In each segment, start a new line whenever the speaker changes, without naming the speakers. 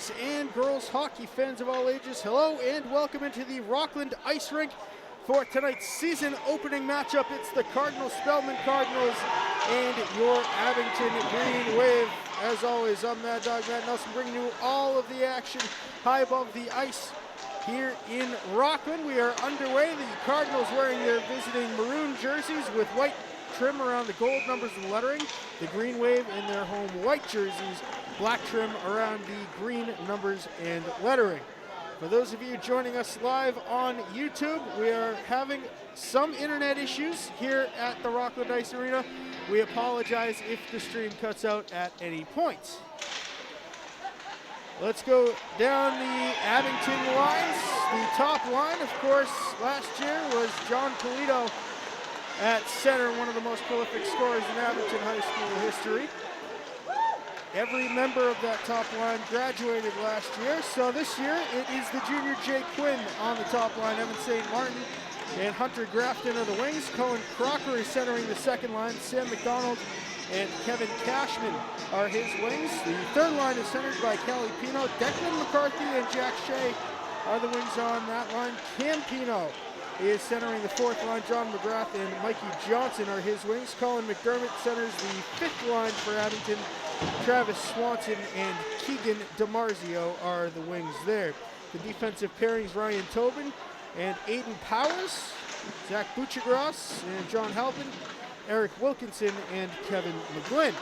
boys and girls hockey fans of all ages. Hello and welcome into the Rockland Ice Rink for tonight's season opening matchup. It's the Cardinal Spellman Cardinals and your Abington Green Wave. As always, I'm Mad Dog Matt Nelson, bringing you all of the action high above the ice here in Rockland. We are underway. The Cardinals wearing their visiting maroon jerseys with white trim around the gold numbers and lettering. The Green Wave in their home white jerseys, black trim around the green numbers and lettering. For those of you joining us live on YouTube, we are having some internet issues here at the Rockland Ice Arena. We apologize if the stream cuts out at any point. Let's go down the Abington lines. The top line, of course, last year was John Polito at center, one of the most prolific scorers in Abington High School history. Every member of that top line graduated last year, so this year it is the junior Jay Quinn on the top line. Evan St. Martin and Hunter Grafton are the wings. Cohen Crocker is centering the second line. Sam McDonald and Kevin Cashman are his wings. The third line is centered by Kelly Pino. Declan McCarthy and Jack Shea are the wings on that line. Cam Pino is centering the fourth line. John McGrath and Mikey Johnson are his wings. Colin McDermott centers the fifth line for Abington. Travis Swanson and Keegan DiMarzio are the wings there. The defensive pairings, Ryan Tobin and Aiden Powers, Zach Buchagras and John Halpin, Eric Wilkinson and Kevin McGlynn.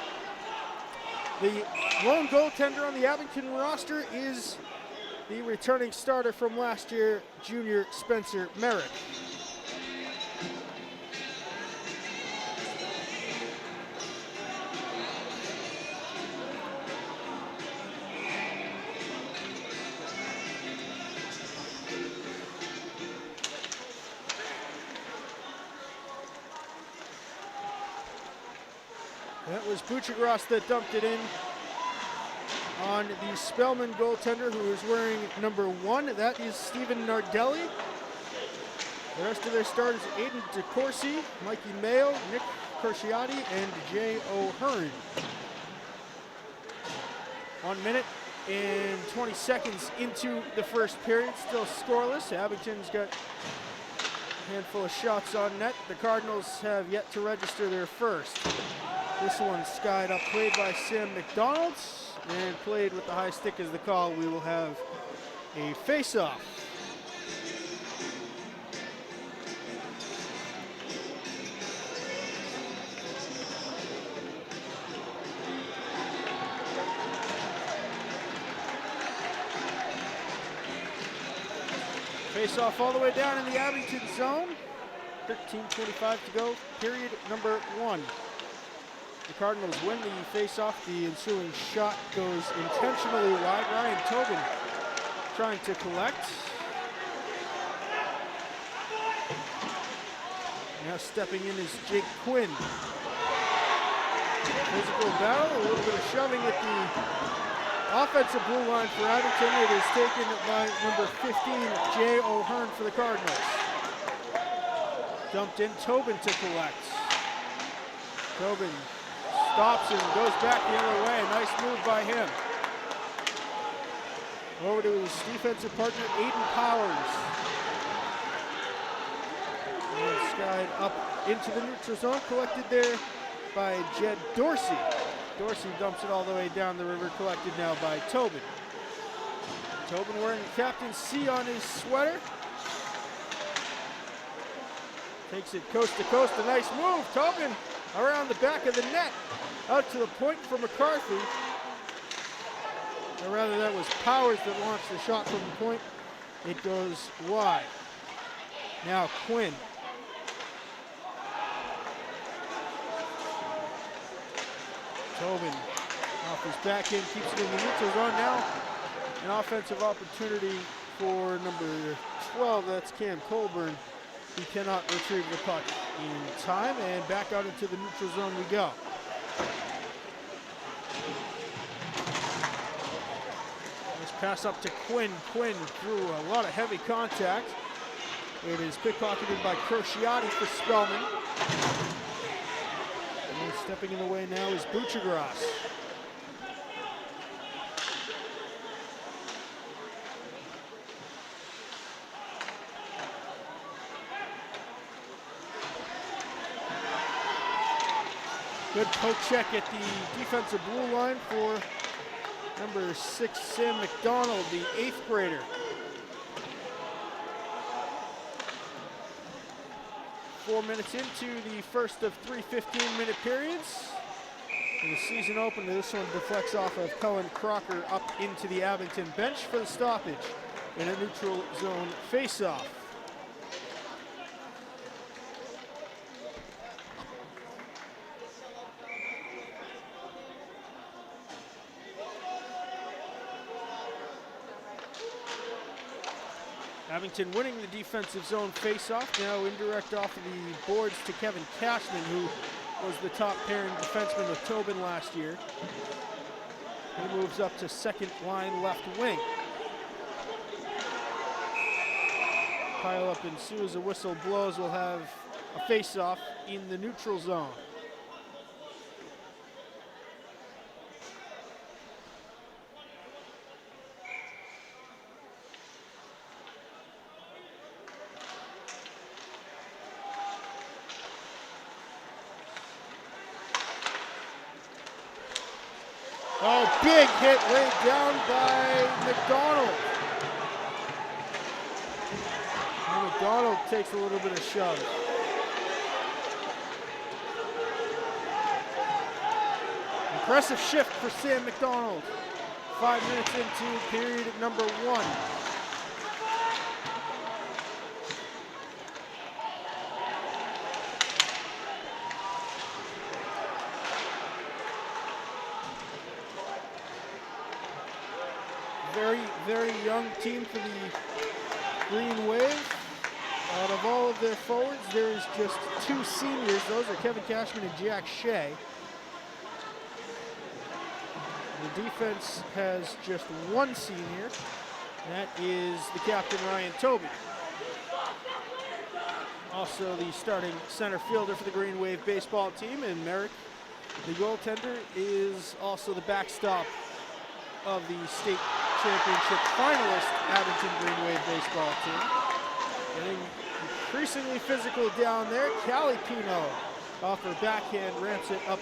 The lone goaltender on the Abington roster is the returning starter from last year, junior Spencer Merrick. That was Buchagras that dumped it in on the Spellman goaltender, who is wearing number 1. That is Stephen Nardelli. The rest of their starters, Aiden DeCourcy, Mikey Mayo, Nick Corciati, and Jay O'Hearn. 1 minute and 20 seconds into the first period, still scoreless. Abington's got a handful of shots on net. The Cardinals have yet to register their first. This one skied up, played by Sam McDonald, and played with the high stick as the call. We will have a face-off. Face-off all the way down in the Abington zone. 13:25 to go, period number 1. The Cardinals win the face-off. The ensuing shot goes intentionally wide. Ryan Tobin trying to collect. Now stepping in is Jake Quinn. Physical battle, a little bit of shoving at the offensive blue line for Abington. It is taken by number 15, Jay O'Hearn for the Cardinals. Dumped in, Tobin to collect. Tobin stops and goes back the other way. Nice move by him. Over to his defensive partner, Aiden Powers. And skied up into the neutral zone, collected there by Jed Dorsey. Dorsey dumps it all the way down the river, collected now by Tobin. Tobin wearing the captain's C on his sweater. Takes it coast to coast, a nice move. Tobin around the back of the net, out to the point for McCarthy. Or rather, that was Powers that launched the shot from the point. It goes wide. Now Quinn. Tobin off his back end, keeps it in the neutral zone. Now an offensive opportunity for number 12, that's Cam Colburn. He cannot retrieve the puck in time, and back out into the neutral zone we go. Let's pass up to Quinn. Quinn through a lot of heavy contact. It is pickpocketed by Crociati for Spellman. And stepping in the way now is Buchagras. Good poke check at the defensive blue line for number 6, Sam McDonald, the 8th grader. 4 minutes into the first of 3 15-minute periods. In the season opener, this one deflects off of Cullen Crocker up into the Abington bench for the stoppage in a neutral zone faceoff. Abington winning the defensive zone faceoff. Now indirect off of the boards to Kevin Cashman, who was the top pairing defenseman with Tobin last year. He moves up to second line left wing. Pile up ensues, a whistle blows. We'll have a faceoff in the neutral zone. Oh, big hit laid down by McDonald. And McDonald takes a little bit of shove. Impressive shift for Sam McDonald. 5 minutes into period number 1. Very young team for the Green Wave. Out of all of their forwards, there's just 2 seniors. Those are Kevin Cashman and Jack Shea. The defense has just 1 senior. That is the captain, Ryan Tobey. Also the starting center fielder for the Green Wave baseball team, and Merrick, the goaltender, is also the backstop of the state championship finalist Abington Green Wave baseball team. Getting increasingly physical down there. Callie Pino off her backhand ramps it up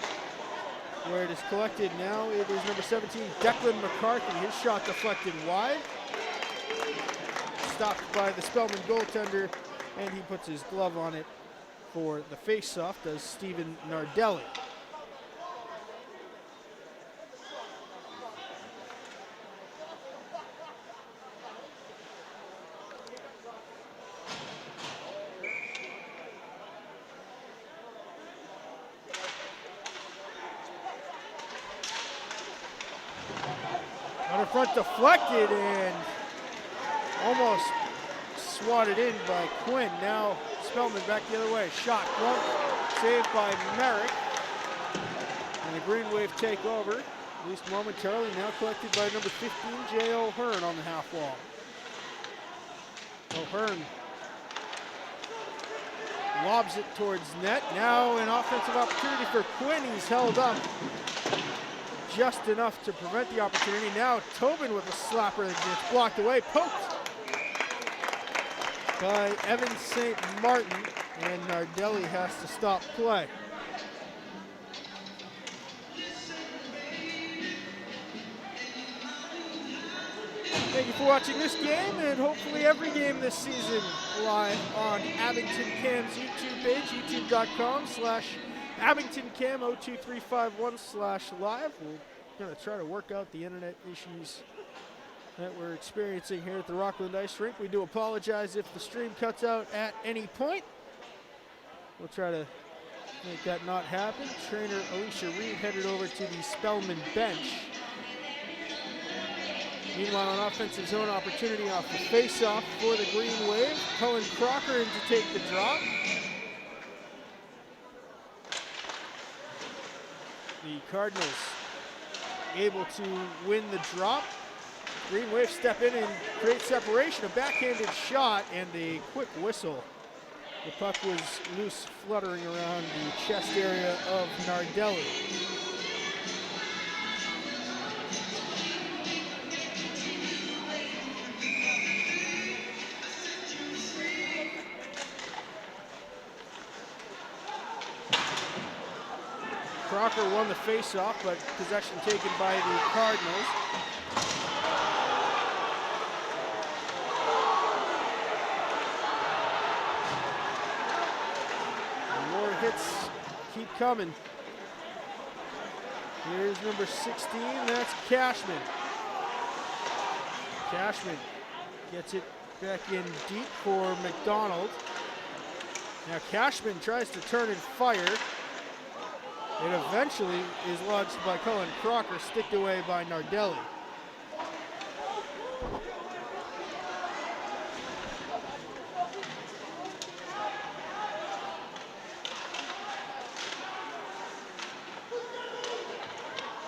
where it is collected. Now it is number 17, Declan McCarthy. His shot deflected wide. Stopped by the Spellman goaltender, and he puts his glove on it for the face-off, does Stephen Nardelli. Front deflected and almost swatted in by Quinn. Now Spellman back the other way. Shot blocked, saved by Merrick. And the Green Wave take over, at least momentarily. Now collected by number 15, Jay O'Hearn on the half wall. O'Hearn lobs it towards net. Now an offensive opportunity for Quinn. He's held up just enough to prevent the opportunity. Now Tobin with a slapper that gets blocked away, poked by Evan St. Martin, and Nardelli has to stop play. Thank you for watching this game, and hopefully every game this season live on Abington Cam's YouTube page, youtube.com/AbingtonCam02351/live. We're going to try to work out the internet issues that we're experiencing here at the Rockland Ice Rink. We do apologize if the stream cuts out at any point. We'll try to make that not happen. Trainer Alicia Reed headed over to the Spellman bench. Meanwhile, an offensive zone opportunity off the face-off for the Green Wave. Cullen Crocker in to take the drop. The Cardinals able to win the drop. Green Wave step in and create separation. A backhanded shot and a quick whistle. The puck was loose, fluttering around the chest area of Nardelli. Crocker won the faceoff, but possession taken by the Cardinals. And more hits keep coming. Here's number 16, that's Cashman. Cashman gets it back in deep for McDonald. Now Cashman tries to turn and fire. It eventually is lodged by Cullen Crocker, sticked away by Nardelli.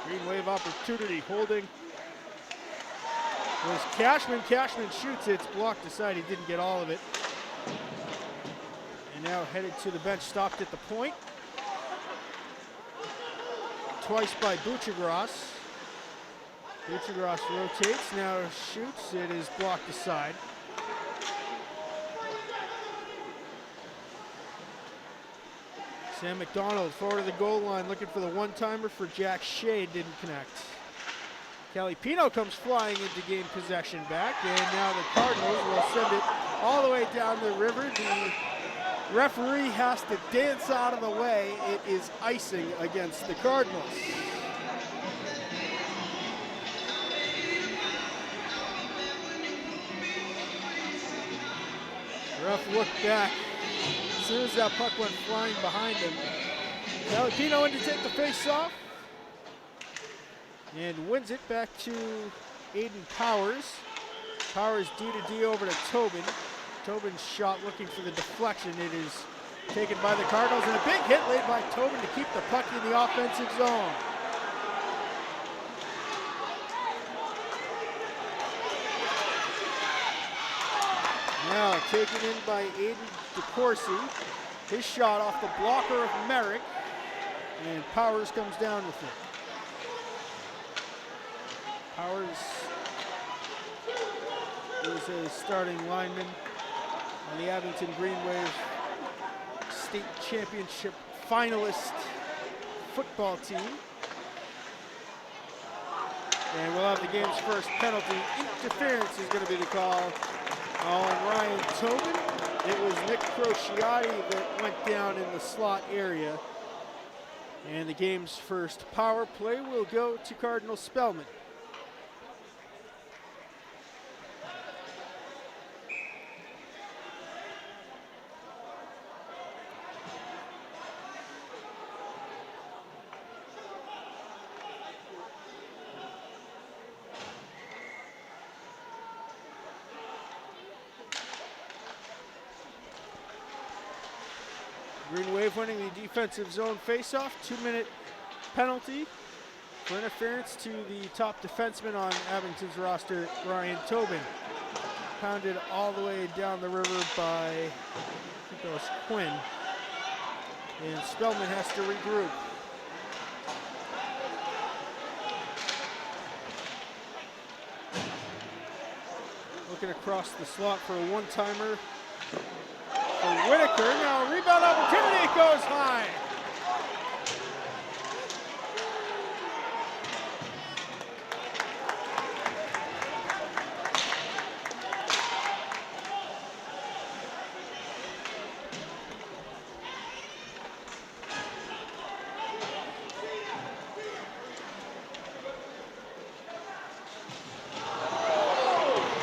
Green wave opportunity, holding was Cashman. Cashman shoots, it's blocked aside, he didn't get all of it. And now headed to the bench, stopped at the point. Twice by Buchagras. Buchagras rotates, now shoots, it is blocked aside. Sam McDonald forward of the goal line looking for the one-timer for Jack Shea, didn't connect. Kelly Pino comes flying into game possession back, and now the Cardinals will send it all the way down the river. The referee has to dance out of the way. It is icing against the Cardinals. Ref looked back. As soon as that puck went flying behind him, Kelly Pino in to take the face off. And wins it back to Aiden Powers. Powers D to D over to Tobin. Tobin's shot looking for the deflection. It is taken by the Cardinals, and a big hit laid by Tobin to keep the puck in the offensive zone. Now taken in by Aiden DeCourcy. His shot off the blocker of Merrick, and Powers comes down with it. Powers is a starting lineman on the Abington Green Wave State Championship finalist football team. And we'll have the game's first penalty. Interference is going to be the call on Ryan Tobin. It was Nick Crociati that went down in the slot area. And the game's first power play will go to Cardinal Spellman. Green Wave winning the defensive zone faceoff. 2-minute penalty for interference to the top defenseman on Abington's roster, Ryan Tobin. Pounded all the way down the river by, I think that was Quinn. And Spellman has to regroup. Looking across the slot for a one-timer. For Whitaker, now a rebound opportunity, it goes high.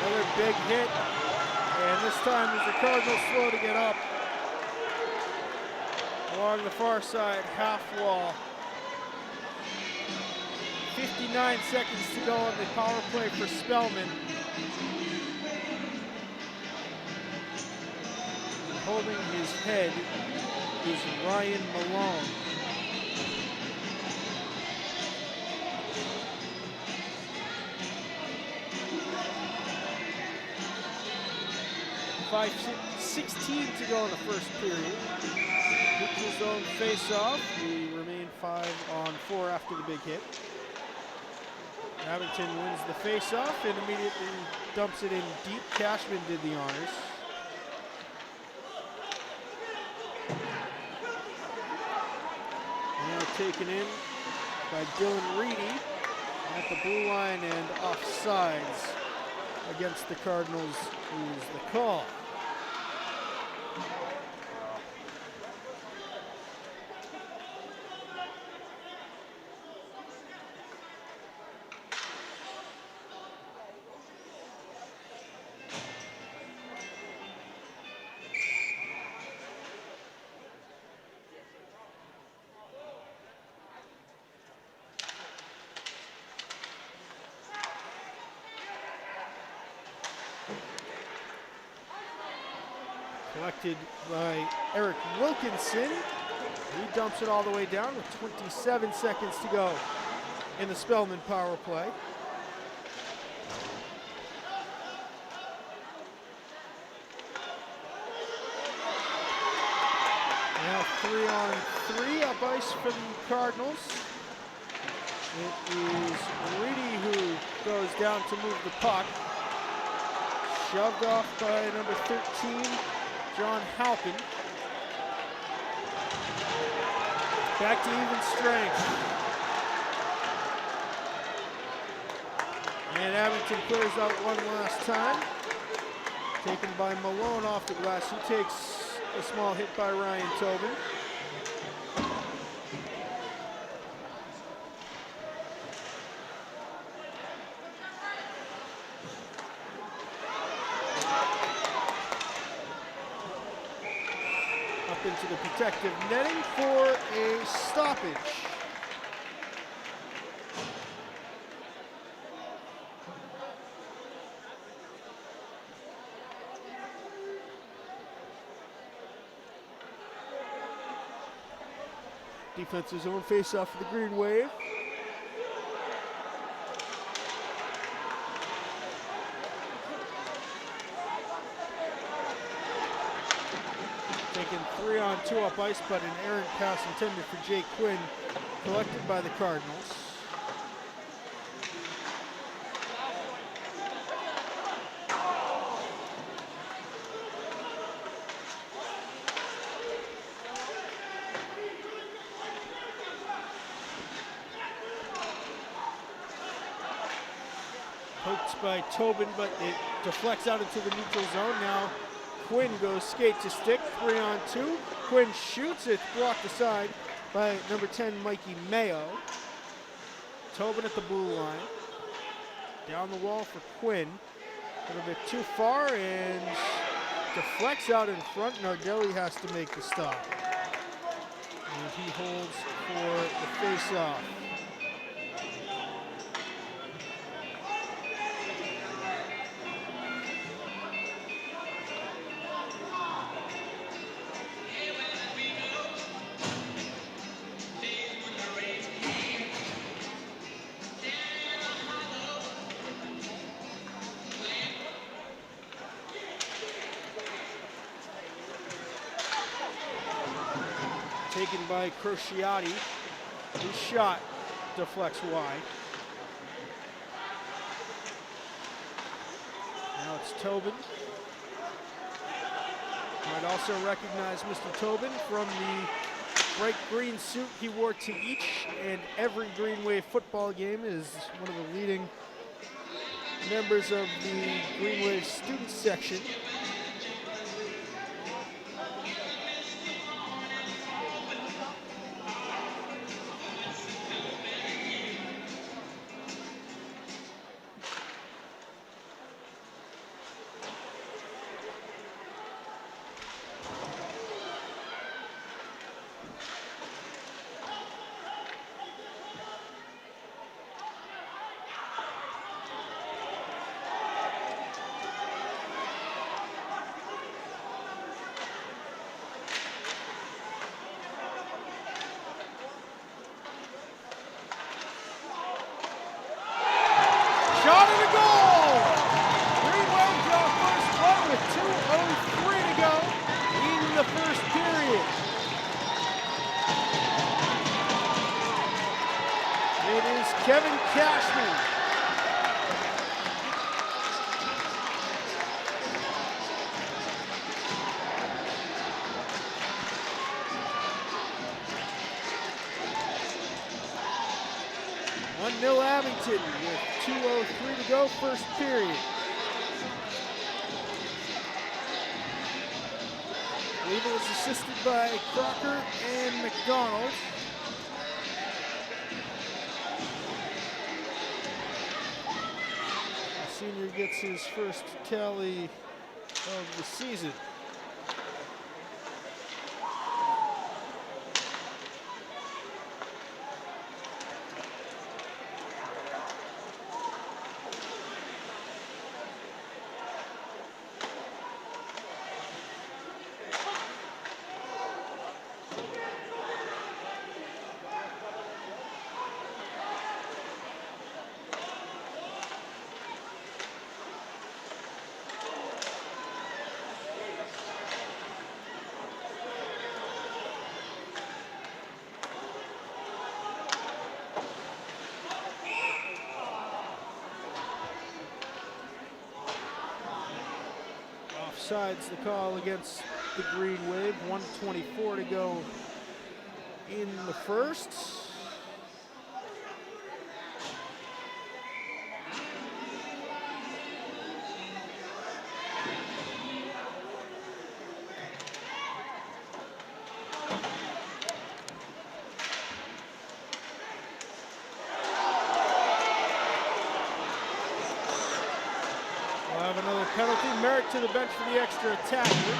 Another big hit. And this time is the Cardinals slow to get up. Along the far side, half wall. 59 seconds to go on the power play for Spellman. Holding his head is Ryan Malone. .16 to go in the first period. Neutral zone face-off. We remain 5-on-4 after the big hit. Abington wins the face-off and immediately dumps it in deep. Cashman did the honors. Now taken in by Dylan Reedy at the blue line and offsides against the Cardinals is the call. Collected by Eric Wilkinson. He dumps it all the way down with 27 seconds to go in the Spellman power play. Now 3-on-3 up ice for the Cardinals. It is Reedy who goes down to move the puck. Shoved off by number 13, John Halpin. Back to even strength. And Abington clears out one last time. Taken by Malone off the glass. He takes a small hit by Ryan Tobin. Into the protective netting for a stoppage. Defense's own face-off for the Green Wave. Taken 3-on-2 up ice, but an errant pass intended for Jake Quinn, collected by the Cardinals. Poked by Tobin, but it deflects out into the neutral zone. Now Quinn goes skate to stick, 3-on-2. Quinn shoots it, blocked aside by number 10, Mikey Mayo. Tobin at the blue line. Down the wall for Quinn. A little bit too far and deflects out in front. Nardelli has to make the stop. And he holds for the face-off. Taken by Crociati. His shot deflects wide. Now it's Tobin. Might also recognize Mr. Tobin from the bright green suit he wore to each and every Green Wave football game. Is one of the leading members of the Green Wave student section. Shot and a goal! Green Wave draw first blood with 2:03 to go in the first period. It is Kevin Cashman. 1-0 Abington with 2:03 to go, first period. Weaver was assisted by Crocker and McDonald. The senior gets his first tally of the season. Offsides the call against the Green Wave. 1:24 to go in the first. Penalty, Merritt to the bench for the extra attacker.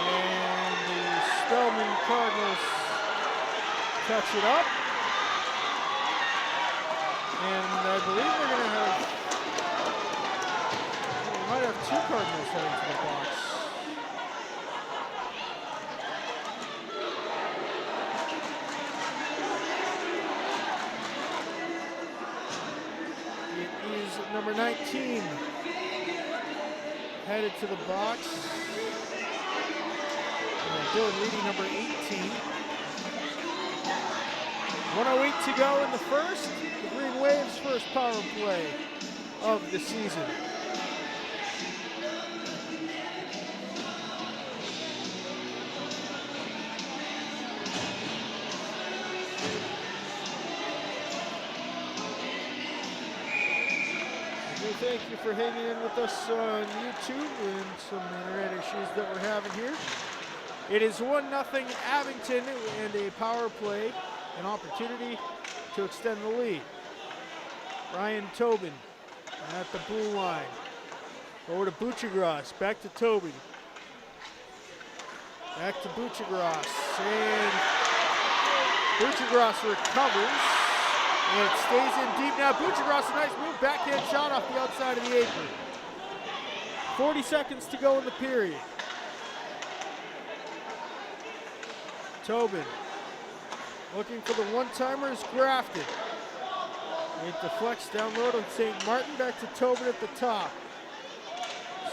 And the Spellman Cardinals touch it up. And I believe they're going to have, we might have two Cardinals heading to the box. Number 19 headed to the box. Dylan Reedy, number 18. 1:08 to go in the first. The Green Wave's first power play of the season. Thank you for hanging in with us on YouTube and some internet issues that we're having here. It is 1-0 Abington and a power play, an opportunity to extend the lead. Ryan Tobin at the blue line. Over to Buchagras, back to Tobin. Back to Buchagras, and Buchagras recovers. And it stays in deep now. Buchagras, a nice move, backhand shot off the outside of the apron. 40 seconds to go in the period. Tobin looking for the one-timers, Grafton. It deflects down low to St. Martin, back to Tobin at the top.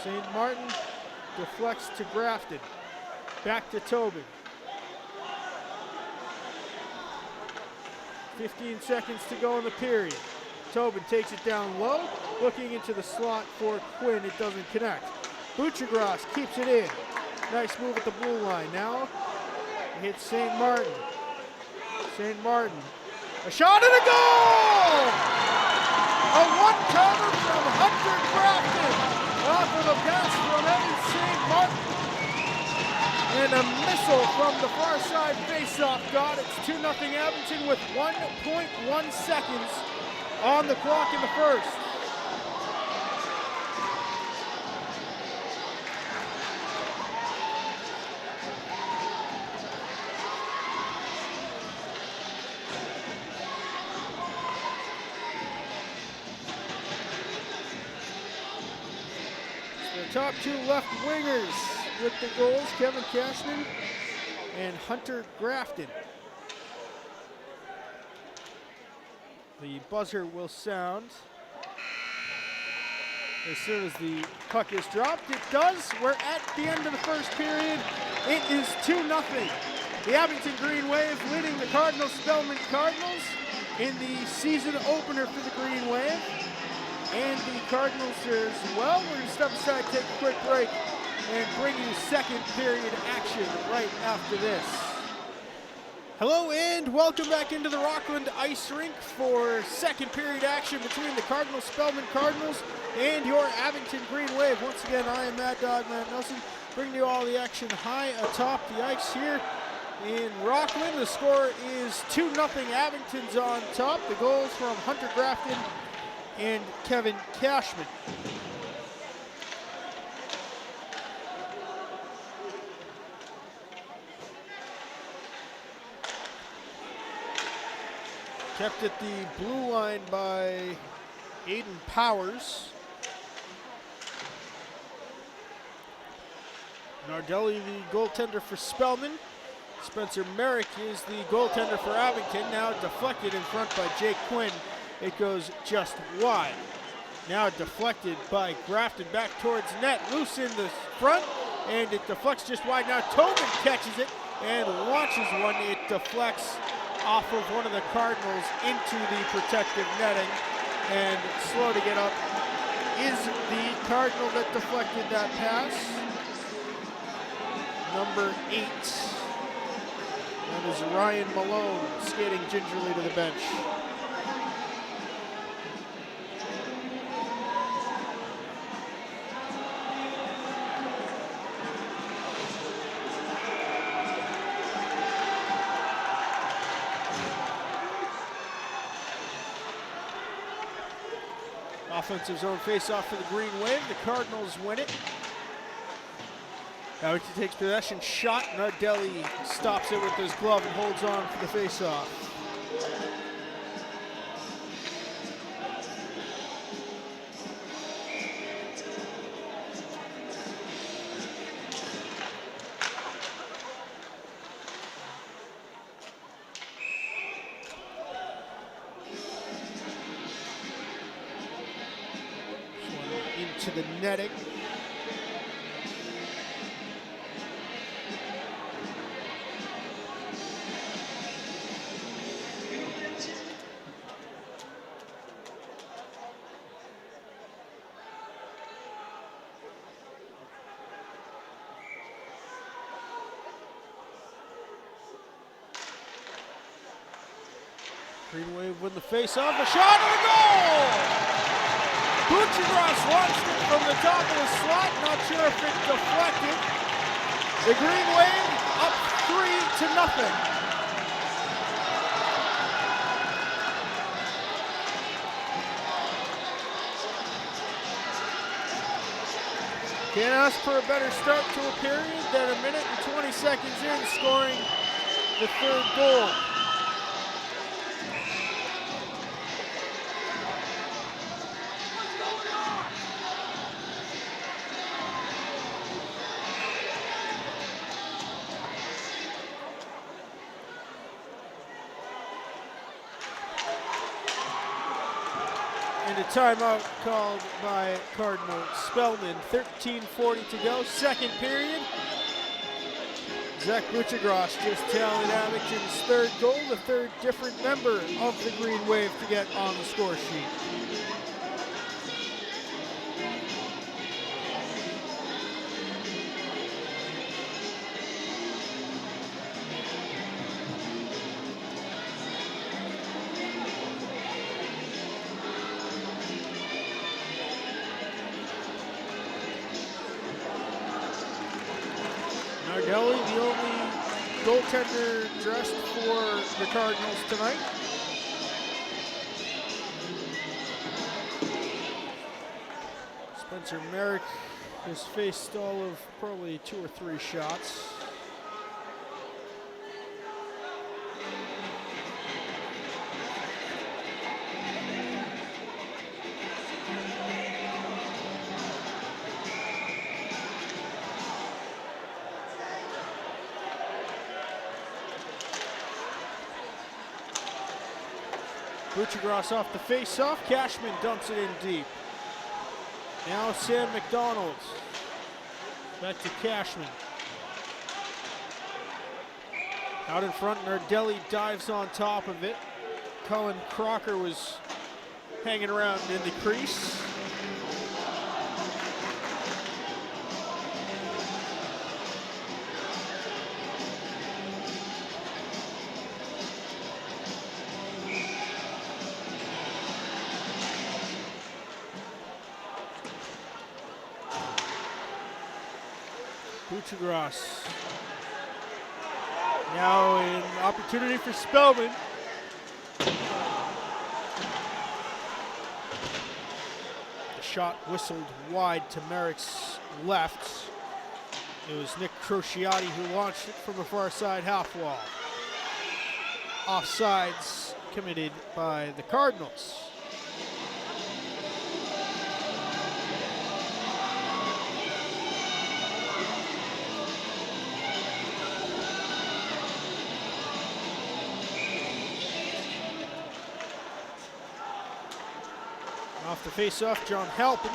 St. Martin deflects to Grafton. Back to Tobin. 15 seconds to go in the period. Tobin takes it down low, looking into the slot for Quinn. It doesn't connect. Buchagras keeps it in. Nice move at the blue line. Now hits St. Martin. St. Martin. A shot and a goal! A one-timer from Hunter Grafton off of a pass from Evan St. Martin. And a missile from the far side faceoff got. It's 2-0 Abington with 1.1 seconds on the clock in the first. The top two left wingers with the goals, Kevin Cashman and Hunter Grafton. The buzzer will sound as soon as the puck is dropped. It does. We're at the end of the first period. It is 2-0. The Abington Green Wave leading the Cardinals, Spellman Cardinals, in the season opener for the Green Wave. And the Cardinals as well. We're going to step aside, take a quick break, and bring you second period action right after this. Hello and welcome back into the Rockland Ice Rink for second period action between the Cardinals, Spellman Cardinals, and your Abington Green Wave. Once again, I am Mad Dog Matt Nelson, bringing you all the action high atop the ice here in Rockland. The score is 2-0. Abington's on top. The goals from Hunter Grafton and Kevin Cashman. Kept at the blue line by Aiden Powers. Nardelli, the goaltender for Spellman. Spencer Merrick is the goaltender for Abington. Now deflected in front by Jake Quinn. It goes just wide. Now deflected by Grafton back towards net. Loose in the front, and it deflects just wide. Now Tobin catches it and launches one. It deflects off of one of the Cardinals into the protective netting, and slow to get up is the Cardinal that deflected that pass. Number 8. That is Ryan Malone skating gingerly to the bench. Offensive zone face-off for the Green Wave. The Cardinals win it. Abington takes possession. Shot. Nardelli stops it with his glove and holds on for the face-off. To the netting. Green Wave win the face-off. A shot and a goal! Buchagras launched it from the top of the slot. Not sure if it deflected. The Green Wave up 3-0. Can't ask for a better start to a period than a minute and 20 seconds in, scoring the third goal. And a timeout called by Cardinal Spellman. 13:40 to go, second period. Zach Buchagras just tallied Abington's third goal, the third different member of the Green Wave to get on the score sheet. Nardelli, the only goaltender dressed for the Cardinals tonight. Spencer Merrick has faced all of probably 2 or 3 shots. Buchagras off the face-off. Cashman dumps it in deep. Now Sam McDonald. Back to Cashman. Out in front, Nardelli dives on top of it. Cullen Crocker was hanging around in the crease. Buchagras. Now an opportunity for Spellman. The shot whistled wide to Merrick's left. It was Nick Crociati who launched it from the far side half wall. Offsides committed by the Cardinals. Off the face-off, John Halpin.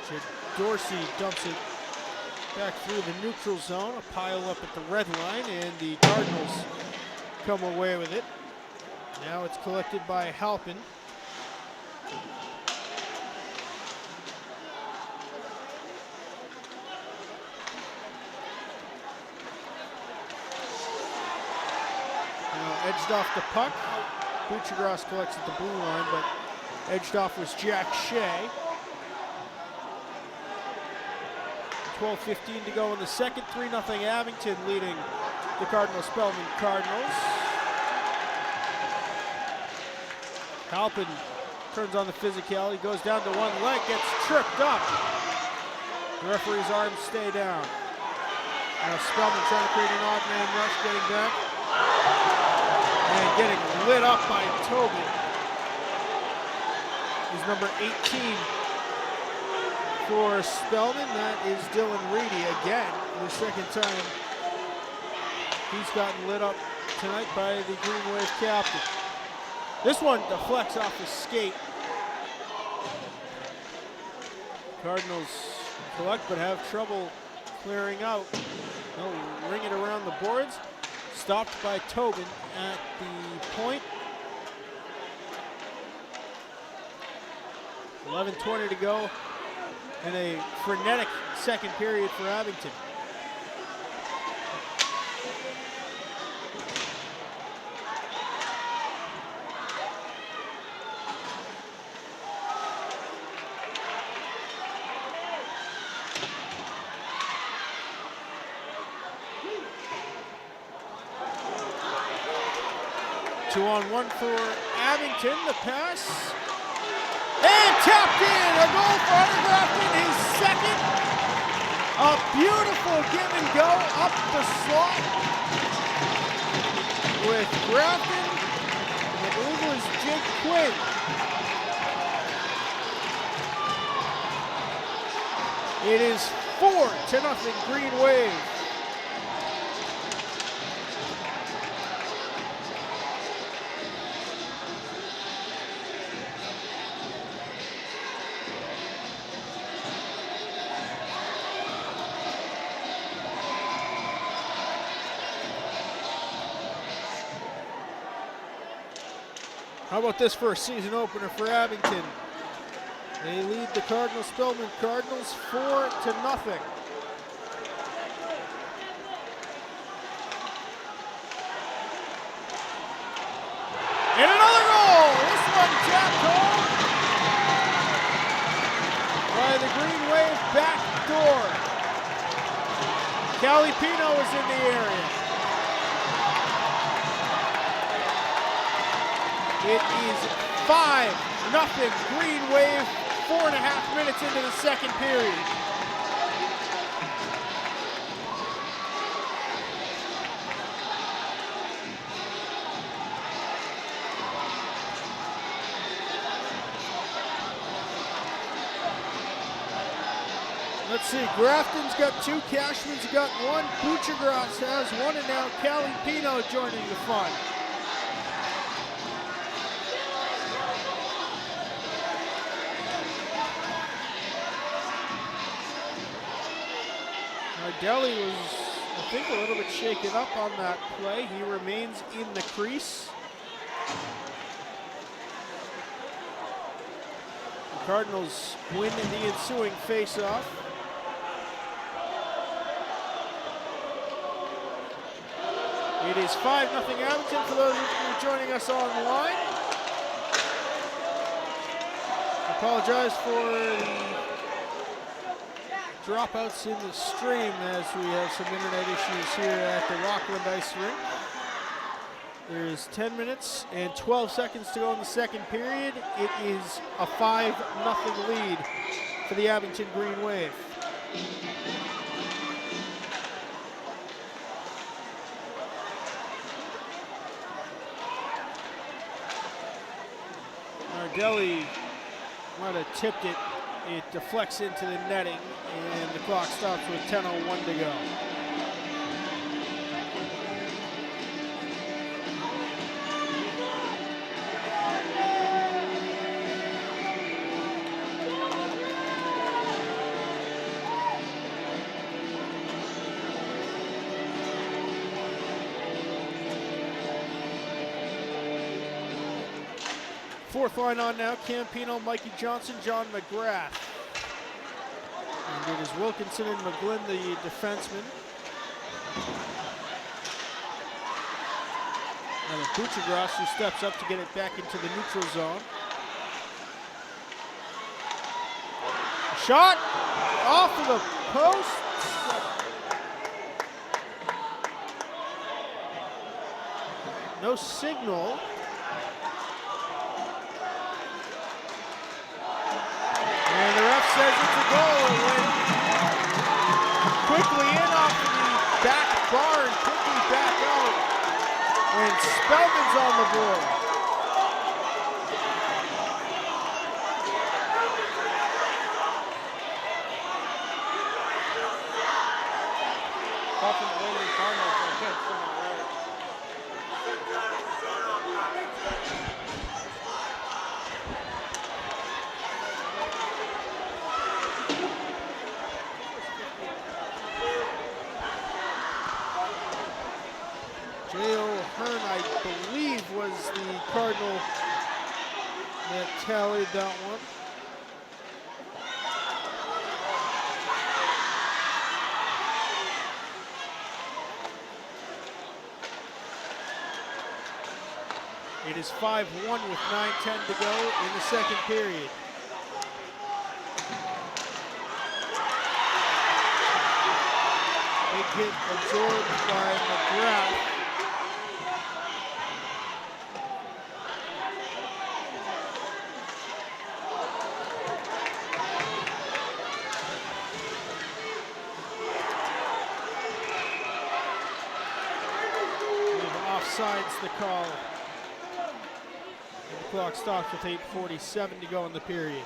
Jed Dorsey dumps it back through the neutral zone, a pile up at the red line, and the Cardinals come away with it. Now it's collected by Halpin. Edged off the puck. Buchagras collects at the blue line, but edged off was Jack Shea. 12:15 to go in the second. 3-0 Abington leading the Spellman Cardinals. Halpin turns on the physicality, goes down to one leg, gets tripped up. The referee's arms stay down. Now Spellman trying to create an odd man rush, getting back. And getting lit up by Tobin is number 18 for Spellman. That is Dylan Reedy again, the second time he's gotten lit up tonight by the Green Wave captain. This one deflects off the skate. Cardinals collect but have trouble clearing out. They'll ring it around the boards. Stopped by Tobin at the point. 11:20 to go in a frenetic second period for Abington. Two-on-one for Abington, the pass. And tapped in, a goal for Grafton, his second. A beautiful give and go up the slot with Grafton. I believe it was Jake Quinn. It is 4-0 Green Wave. How about this for a season opener for Abington? They lead the Spellman Cardinals 4-0. And another goal! This one tapped home by the Green Wave back door. Calipino is in the area. It is 5-0 Green Wave, 4.5 minutes into the second period. Let's see, Grafton's got 2, Cashman's got 1, Buchagras has 1, and now Calipino joining the fun. Nardelli was, I think, a little bit shaken up on that play. He remains in the crease. The Cardinals win in the ensuing face-off. It is 5-0 Abington for those of you joining us online. Apologize for the dropouts in the stream as we have some internet issues here at the Rockland Ice Rink. There's 10 minutes and 12 seconds to go in the second period. It is a 5-0 lead for the Abington Green Wave. Nardelli might have tipped it. It deflects into the netting, and the clock stops with 10:01 to go. Fourth line on now, Campino, Mikey Johnson, John McGrath. And it is Wilkinson and McGlynn, the defenseman. And Buchagras, who steps up to get it back into the neutral zone. Shot off of the post. No signal. And the ref says it's a goal. It went quickly in off the back bar and quickly back out. And Spellman's on the board. Cardinals are good. J.O. Hearn, I believe, was the Cardinal that tallied that one. It is 5-1 with 9:10 to go in the second period. Big hit absorbed by McGrath. Offsides the call. And the clock stops with 8:47 to go in the period.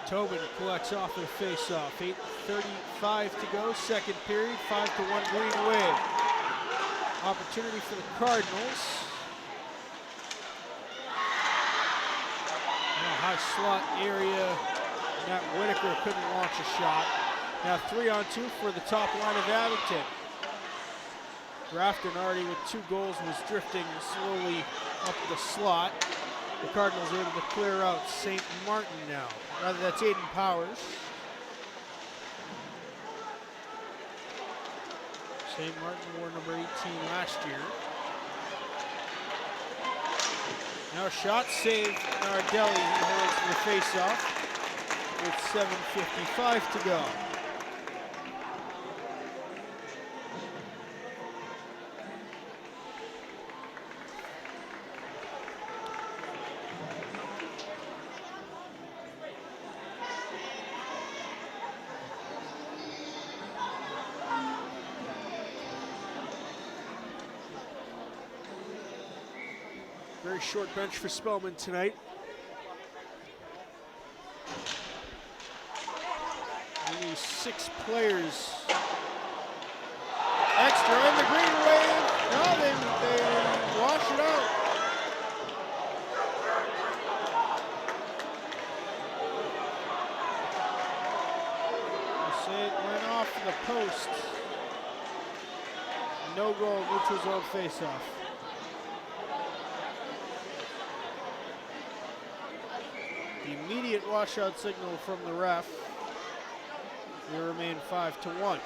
Tobin collects off their face-off. 8:35 to go, second period, 5-1 Green Wave. Opportunity for the Cardinals. High slot area. Matt Whitaker couldn't launch a shot. Now 3-on-2 for the top line of Abington. Grafton already with 2 goals was drifting slowly up the slot. The Cardinals able to clear out St. Martin now. Rather, that's Aiden Powers. St. Martin wore number 18 last year. Now a shot saved. Nardelli holds the face-off with 7:55 to go. Very short bench for Spellman tonight. Only 6 players extra in the Green Wave. No, they wash it out. post. No goal, neutral zone faceoff. The immediate washout signal from the ref. We remain 5-1.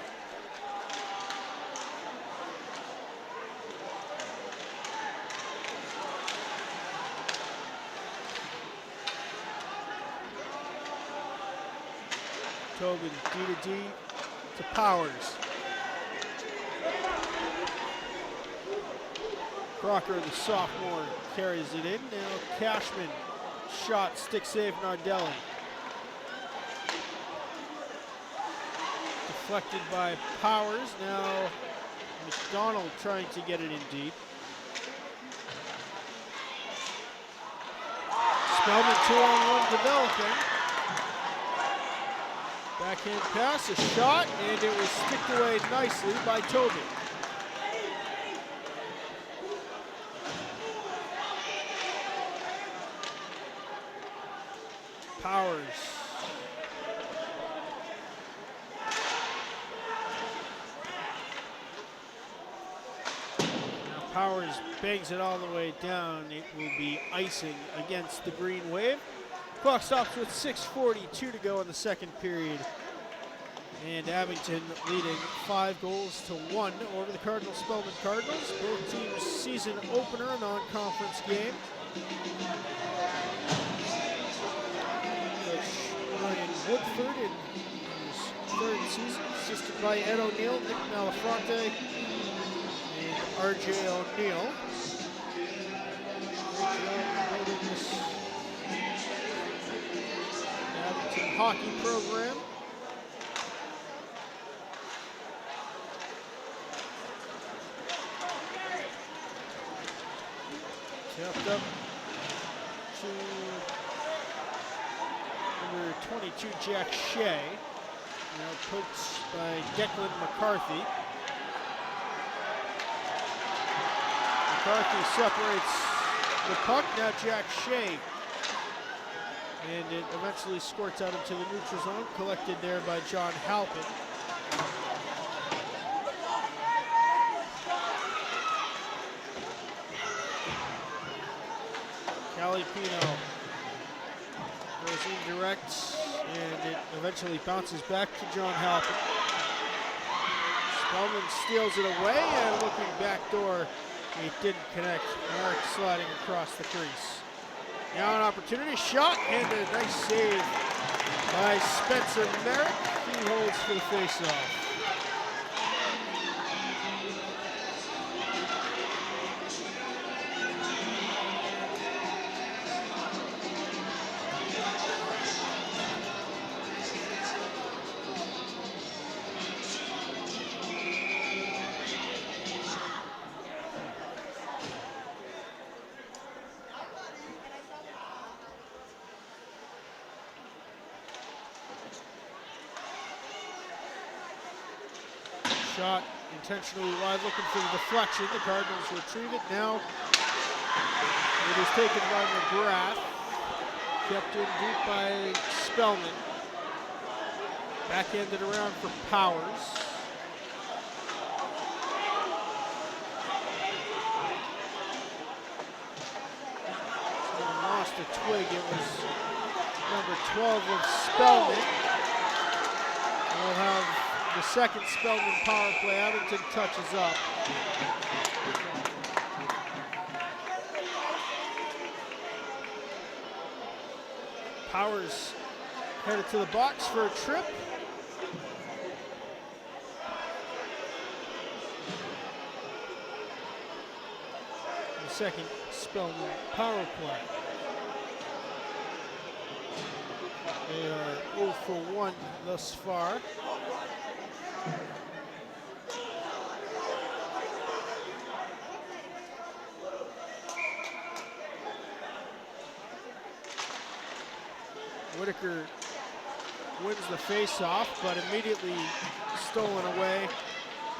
Tobin, D to D to Powers. Crocker, the sophomore, carries it in. Now Cashman, shot, stick save, Nardelli. Deflected by Powers. Now McDonald trying to get it in deep. Spellman 2-on-1 developing. Backhand pass, a shot, and it was sticked away nicely by Tobin. Powers. Now Powers bangs it all the way down. It will be icing against the Green Wave. Clock stops with 6:42 to go in the second period. And Abington leading 5-1 over the Cardinal Spellman Cardinals. Both teams' season opener, non-conference game. Ryan Woodford in his third season, assisted by Ed O'Neill, Nick Malafronte, and RJ O'Neill. Great job building this Abington hockey program. Tapped up to number 22, Jack Shea. Now poked by Declan McCarthy. McCarthy separates the puck. Now Jack Shea. And it eventually squirts out into the neutral zone, collected there by John Halpin. Calipino goes indirect, and it eventually bounces back to John Halpin. Spellman steals it away, and looking backdoor, it didn't connect. Mark sliding across the crease. Now an opportunity, shot, and a nice save by Spencer Merrick. He holds for the faceoff. Shot intentionally wide, looking for the deflection. The Cardinals retrieve it. Now it is taken by McGrath. Kept in deep by Spellman. Backhanded around for Powers. Lost a twig. It was number 12 of Spellman. We'll have the second Spellman power play. Abington touches up. Powers headed to the box for a trip. The second Spellman power play. They are 0 for 1 thus far. Whitaker wins the face-off, but immediately stolen away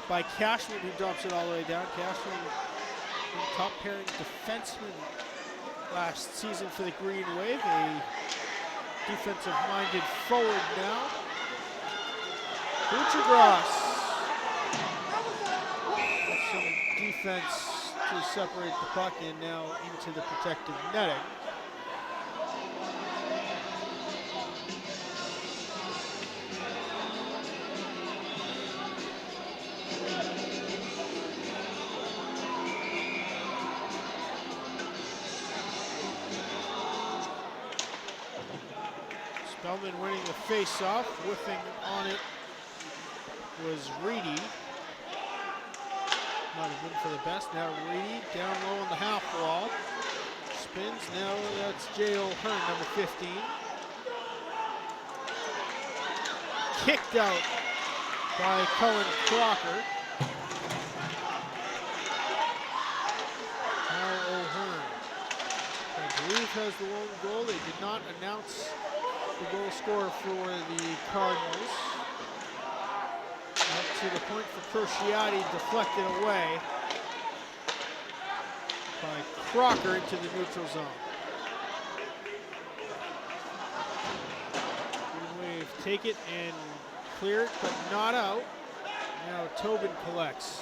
by Cashman, who dumps it all the way down. Cashman, top pairing defenseman last season for the Green Wave, a defensive-minded forward now. Kuchergras defense to separate the puck and now into the protective netting. Spellman winning the face-off, whiffing on it was Reedy. Might have been for the best. Now Reedy down low on the half wall. Spins, now that's J.O. Hearn, number 15. Kicked out by Cullen Crocker. Now O'Hearn, I believe, has the lone goal. They did not announce the goal scorer for the Cardinals. Up to the point for Cruciati, deflected away by Crocker into the neutral zone. Green Wave take it and clear it, but not out. Now Tobin collects.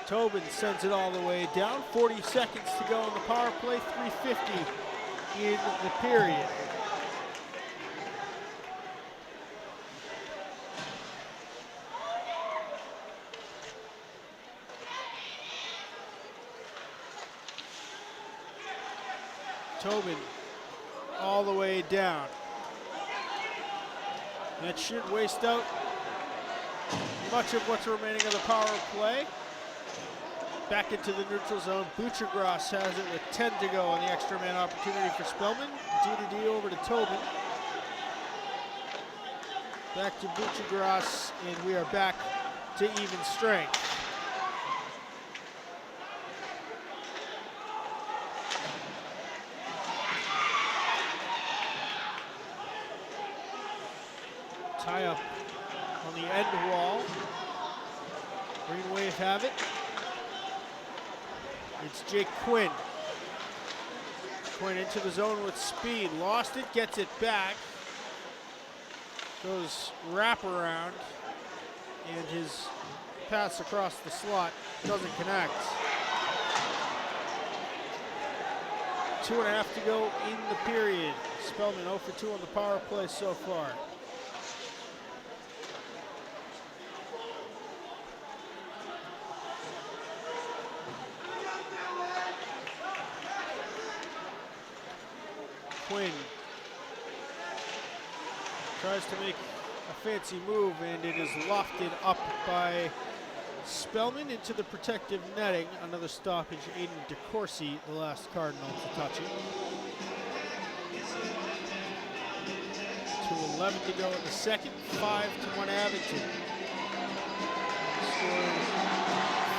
Tobin sends it all the way down. 40 seconds to go on the power play, 3:50 in the period. Tobin all the way down. That should waste out much of what's remaining of the power play. Back into the neutral zone. Butchergross has it with 10 to go on the extra man opportunity for Spellman. D over to Tobin. Back to Butchergross, and we are back to even strength. Tie up on the end wall. Green Wave have it. It's Jake Quinn. Quinn into the zone with speed. Lost it, gets it back. Goes wraparound. And his pass across the slot doesn't connect. 2.5 to go in the period. Spellman 0 for 2 on the power play so far. Quinn tries to make a fancy move, and it is lofted up by Spellman into the protective netting. Another stoppage, Aiden DeCourcy, the last Cardinal to touch it. 2:11 to go in the second, 5-1 Abington. Scored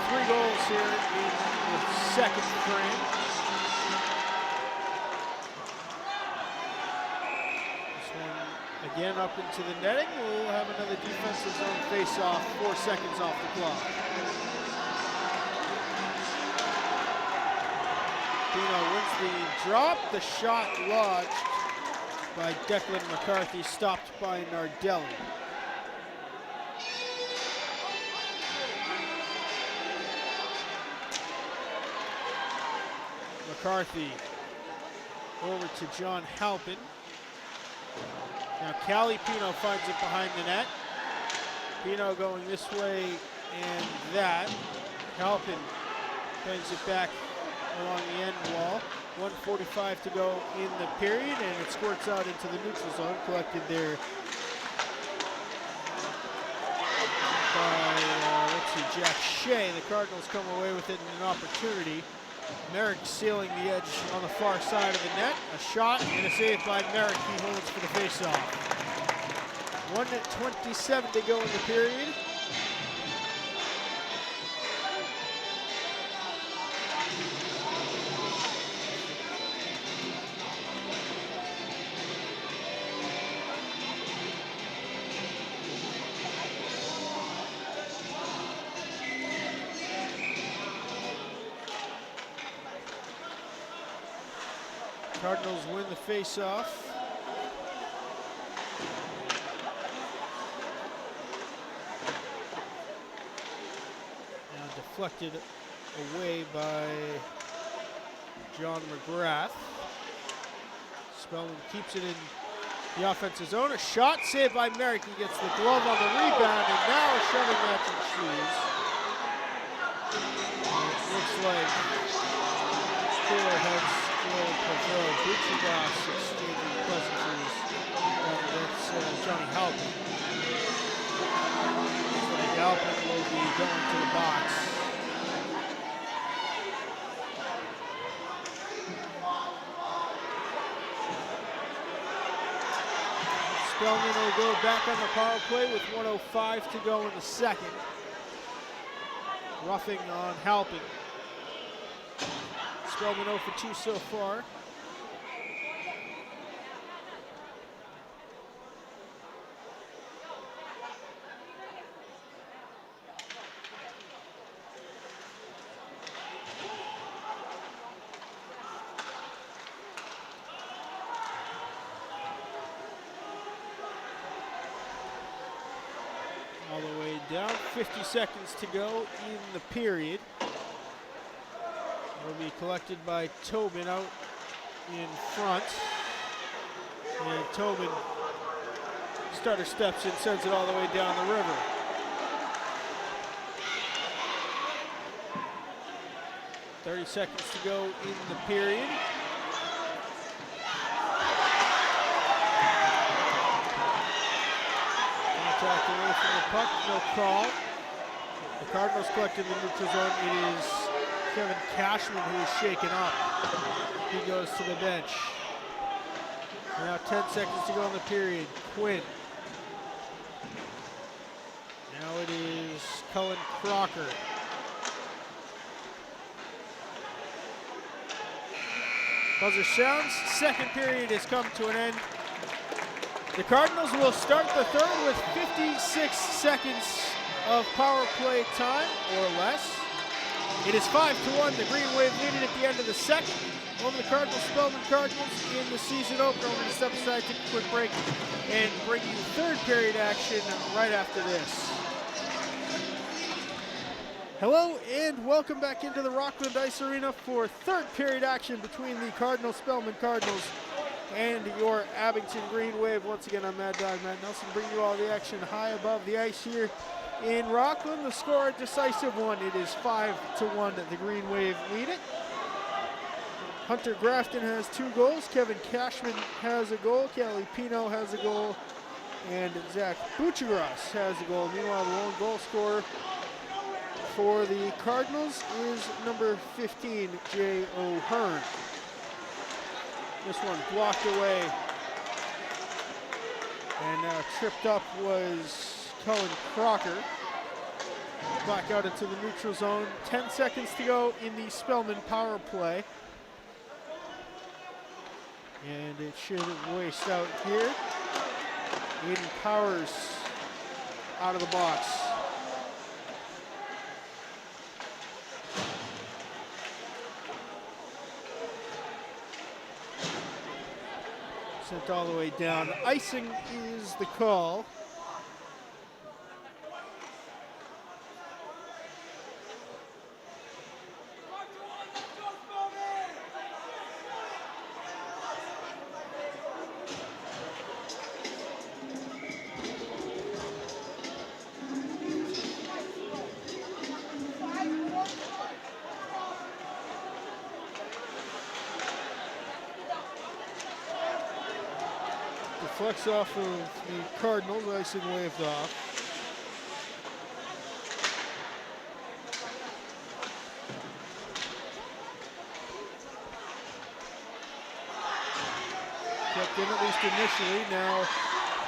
3 goals here in the second frame. Again up into the netting. We'll have another defensive zone face-off, 4 seconds off the clock. Pino wins the drop. The shot lodged by Declan McCarthy, stopped by Nardelli. McCarthy over to John Halpin. Now Cali Pino finds it behind the net. Pino going this way and that. Halpin brings it back along the end wall. 1:45 to go in the period, and it squirts out into the neutral zone. Collected there by, Jack Shea. The Cardinals come away with it in an opportunity. Merrick sealing the edge on the far side of the net. A shot and a save by Merrick. He holds for the faceoff. 1:27 to go in the period. Cardinals win the face-off. Now deflected away by John McGrath. Spellman keeps it in the offensive zone. A shot saved by Merrick. He gets the glove on the rebound, and now a shoving match and shoes. It looks like Taylor heads will prefer Buccigas exchanging pleasantries. That's Johnny Halpin. So Halpin will be going to the box. Spellman will go back on the power play with 1:05 to go in the second. Roughing on Halpin. Spellman 0 for 2 so far. All the way down, 50 seconds to go in the period. Will be collected by Tobin out in front. And Tobin, starter steps in, sends it all the way down the river. .30 seconds to go in the period. Contact away from the puck, no call. The Cardinals collect in the neutral zone. It is Kevin Cashman who is shaken up. He goes to the bench. Now 10 seconds to go in the period. Quinn. Now it is Cullen Crocker. Buzzer sounds. Second period has come to an end. The Cardinals will start the third with 56 seconds of power play time or less. It is 5-1. The Green Wave leading at the end of the second over the Cardinals, Spellman Cardinals in the season opener. We're going to step aside, take a quick break, and bring you third period action right after this. Hello and welcome back into the Rockland Ice Arena for third period action between the Cardinals, Spellman Cardinals, and your Abington Green Wave. Once again, I'm Mad Dog Matt Nelson, bringing you all the action high above the ice here in Rockland. The score, a decisive one. It is 5-1. The Green Wave lead it. Hunter Grafton has 2 goals. Kevin Cashman has a goal. Kelly Pino has a goal. And Zach Buccigas has a goal. Meanwhile, the lone goal scorer for the Cardinals is number 15, Jay O'Hearn. This one blocked away. And now tripped up was Cullen Crocker. Back out into the neutral zone. 10 seconds to go in the Spellman power play. And it should waste out here. Aiden Powers out of the box. Sent all the way down. Icing is the call. Deflects off of the Cardinals, icing waved off. Kept in at least initially, now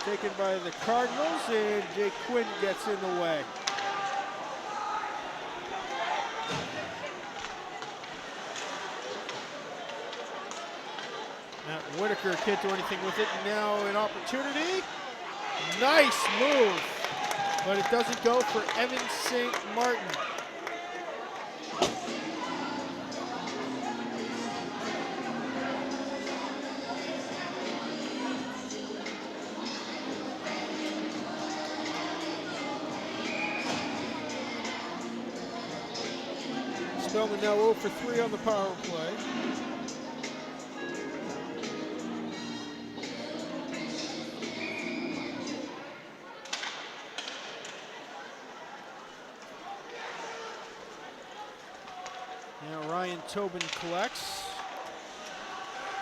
taken by the Cardinals, and Jake Quinn gets in the way. Whitaker can't do anything with it. Now an opportunity. Nice move, but it doesn't go for Evan St. Martin. Spellman now 0 for 3 on the power play. Now Ryan Tobin collects.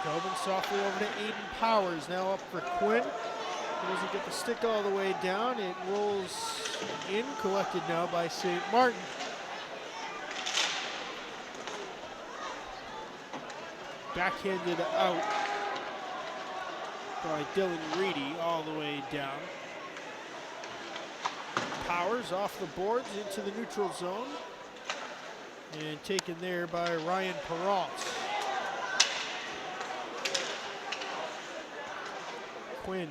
Tobin softly over to Aiden Powers, now up for Quinn. He doesn't get the stick all the way down. It rolls in, collected now by St. Martin. Backhanded out by Dylan Reedy all the way down. Powers off the boards into the neutral zone. And taken there by Ryan Peralt. Quinn.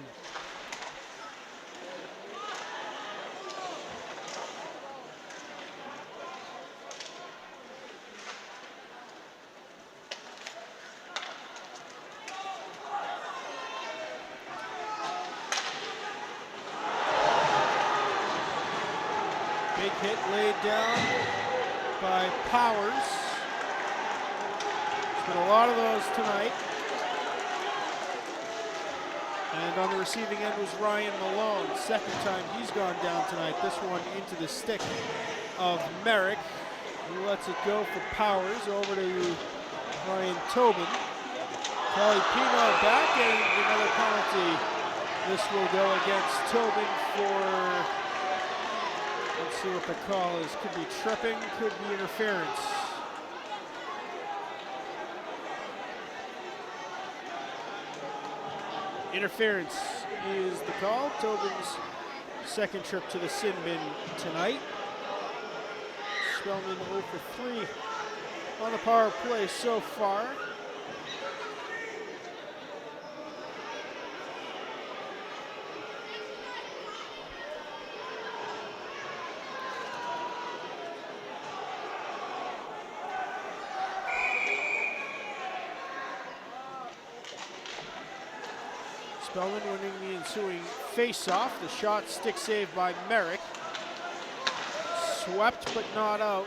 Big hit laid down by Powers. There's been a lot of those tonight. And on the receiving end was Ryan Malone. Second time he's gone down tonight. This one into the stick of Merrick. He lets it go for Powers over to Ryan Tobin. Calipino back, and another penalty. This will go against Tobin for, let's see what the call is. Could be tripping, could be interference. Interference is the call. Tobin's second trip to the sin bin tonight. Spellman 0 for 3 on the power play so far. Spellman winning the ensuing face-off. The shot stick saved by Merrick. Swept but not out.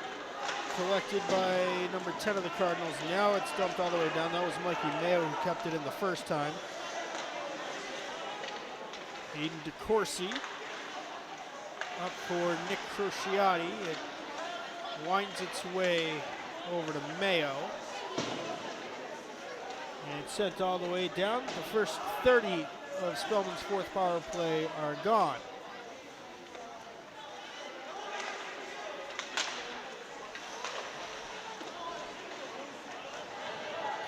Collected by number 10 of the Cardinals. Now it's dumped all the way down. That was Mikey Mayo who kept it in the first time. Aiden DeCourcy up for Nick Crociati. It winds its way over to Mayo. And sent all the way down. The first 30 of Spellman's fourth power play are gone.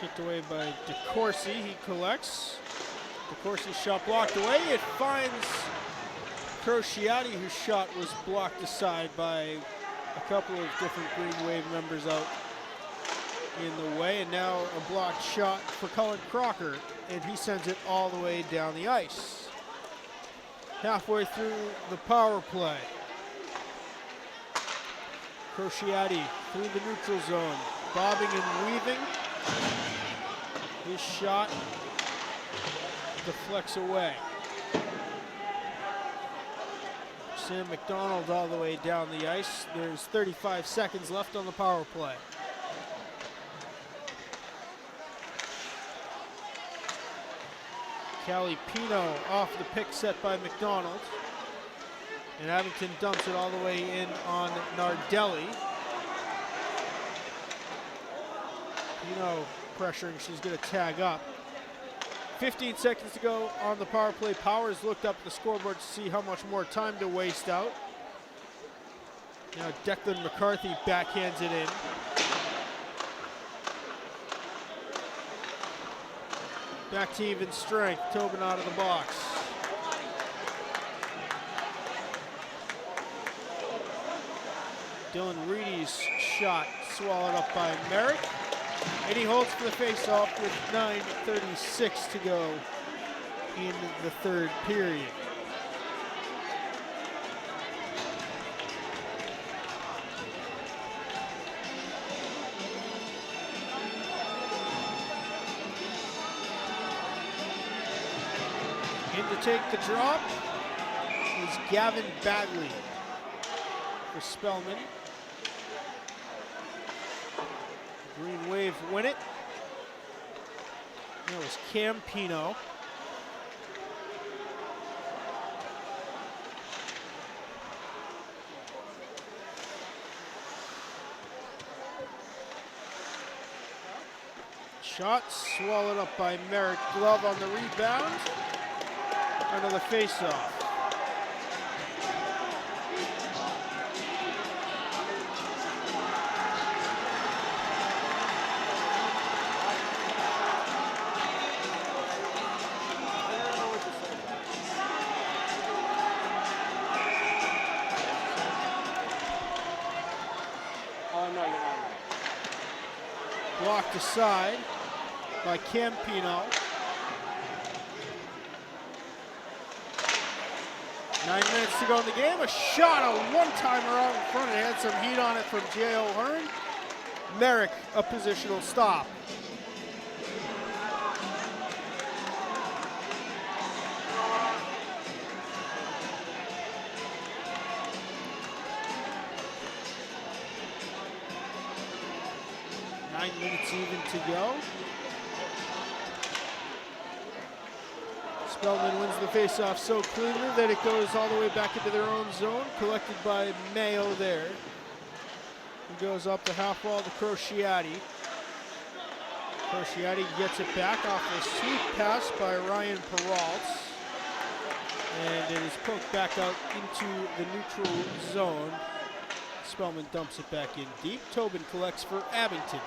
Kicked away by DeCourcy. He collects. DeCourcy's shot blocked away. It finds Crociati, whose shot was blocked aside by a couple of different Green Wave members out in the way, and now a blocked shot for Cullen Crocker, and he sends it all the way down the ice. Halfway through the power play. Crociati through the neutral zone, bobbing and weaving. His shot deflects away. Sam McDonald all the way down the ice. There's 35 seconds left on the power play. Calipino off the pick set by McDonald. And Abington dumps it all the way in on Nardelli. Pino pressuring, she's gonna tag up. 15 seconds to go on the power play. Powers looked up at the scoreboard to see how much more time to waste out. Now Declan McCarthy backhands it in. Back to even strength. Tobin out of the box. Dylan Reedy's shot swallowed up by Merrick. And he holds for the face-off with 9:36 to go in the third period. In to take the drop is Gavin Bagley for Spellman. Green Wave win it. That was Campino. Shot swallowed up by Merrick. Glove on the rebound. Another face-off. Blocked aside by Campino. 9 minutes to go in the game. A shot, a one-timer out in front. It had some heat on it from J. O'Hearn. Merrick, a positional stop. Minutes even to go. Spellman wins the faceoff so cleanly that it goes all the way back into their own zone, collected by Mayo there. He goes up the half wall to Crociati. Crociati gets it back off a sweep pass by Ryan Peraltz. And it is poked back out into the neutral zone. Spellman dumps it back in deep. Tobin collects for Abington.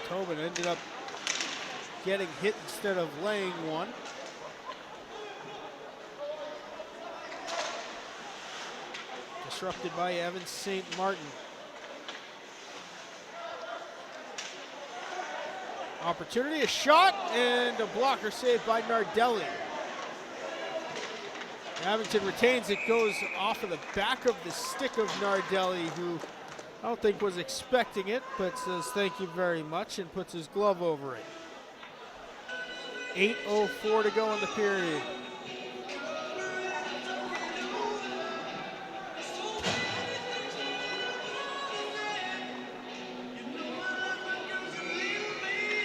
Tobin ended up getting hit instead of laying one. Disrupted by Evan St. Martin. Opportunity, a shot, and a blocker saved by Nardelli. Abington retains it, goes off of the back of the stick of Nardelli, who I don't think was expecting it, but says thank you very much and puts his glove over it. 8:04 to go in the period.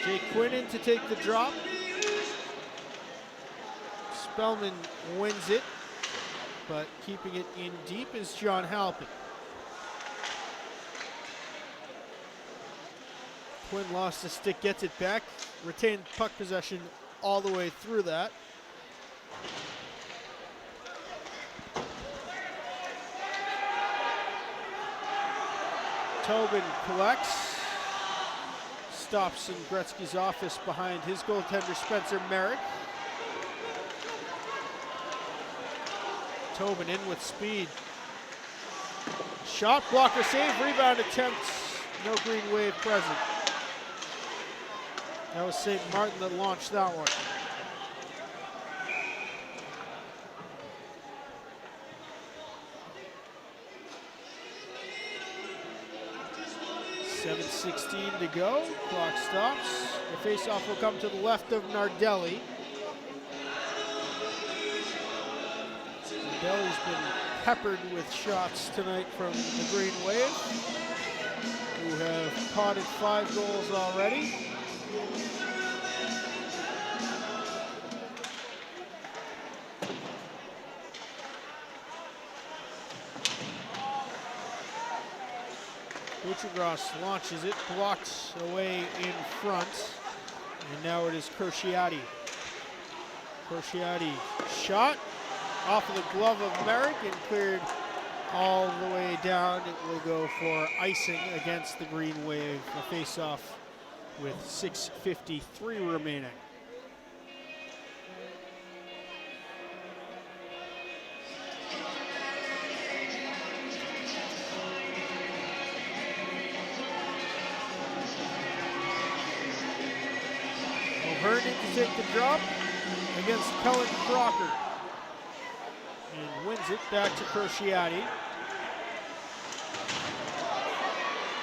Jake Quinn in to take the drop. Spellman wins it, but keeping it in deep is John Halpin. Quinn lost the stick, gets it back, retained puck possession all the way through that. Tobin collects, stops in Gretzky's office behind his goaltender Spencer Merrick. Tobin in with speed. Shot, blocker, save, rebound attempts, no Green Wave present. That was St. Martin that launched that one. .7:16 to go. Clock stops. The faceoff will come to the left of Nardelli. Nardelli's been peppered with shots tonight from the Green Wave, who have potted 5 goals already. Buchagras launches it, blocked away in front, and now it is Crociati. Crociati shot off of the glove of Merrick and cleared all the way down. It will go for icing against the Green Wave, a face-off with 6:53 remaining. O'Hearn to take the drop against Kellen Crocker. And wins it back to Crociati.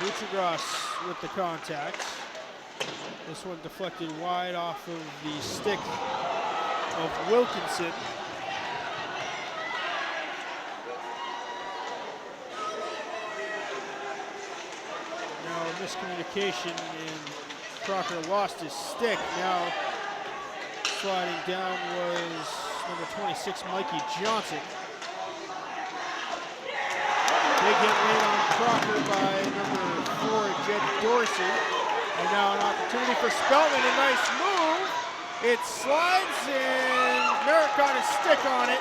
Buchagras with the contact. This one deflected wide off of the stick of Wilkinson. miscommunication, and Crocker lost his stick. Now sliding down was number 26, Mikey Johnson. Big hit late on Crocker by number 4, Jed Dorsey. And now an opportunity for Spellman, a nice move. It slides, and Merrick got his stick on it